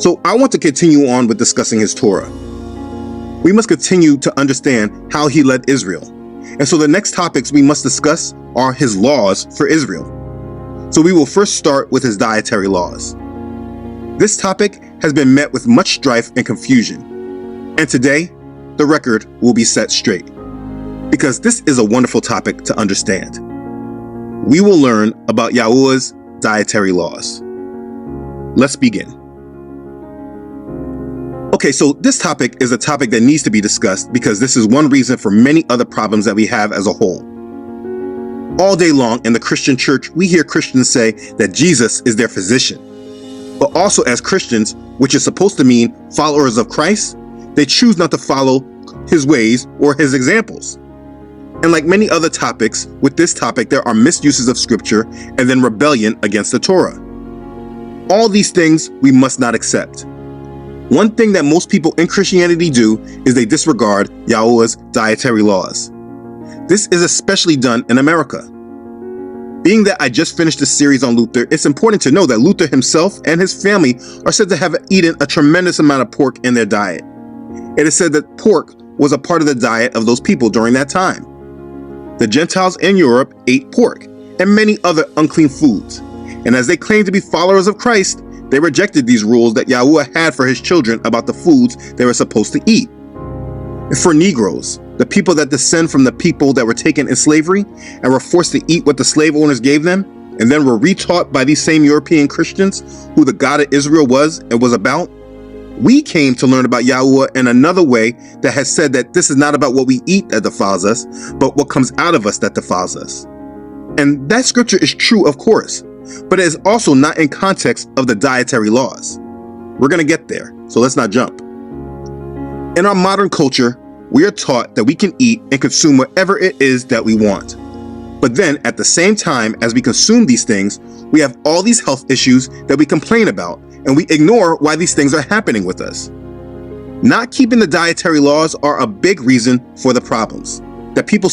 So I want to continue on with discussing his Torah. We must continue to understand how he led Israel. And so the next topics we must discuss are his laws for Israel. So we will first start with his dietary laws. This topic has been met with much strife and confusion. And today, the record will be set straight. Because this is a wonderful topic to understand. We will learn about Yahuwah's dietary laws. Let's begin. Okay, so this topic is a topic that needs to be discussed because this is one reason for many other problems that we have as a whole. All day long in the Christian church, we hear Christians say that Jesus is their physician. But also as Christians, which is supposed to mean followers of Christ, they choose not to follow his ways or his examples. And like many other topics, with this topic there are misuses of scripture and then rebellion against the Torah. All these things we must not accept. One thing that most people in Christianity do is they disregard Yahuwah's dietary laws. This is especially done in America. Being that I just finished a series on Luther, it's important to know that Luther himself and his family are said to have eaten a tremendous amount of pork in their diet. It is said that pork was a part of the diet of those people during that time. The Gentiles in Europe ate pork and many other unclean foods. And as they claimed to be followers of Christ, they rejected these rules that Yahuwah had for his children about the foods they were supposed to eat. For Negroes, the people that descend from the people that were taken in slavery and were forced to eat what the slave owners gave them, and then were retaught by these same European Christians who the God of Israel was and was about, we came to learn about Yahuwah in another way that has said that this is not about what we eat that defiles us, but what comes out of us that defiles us. And that scripture is true, of course, but it is also not in context of the dietary laws. We're going to get there, so let's not jump. In our modern culture, we are taught that we can eat and consume whatever it is that we want. But then at the same time as we consume these things, we have all these health issues that we complain about, and we ignore why these things are happening with us. Not keeping the dietary laws are a big reason for the problems that people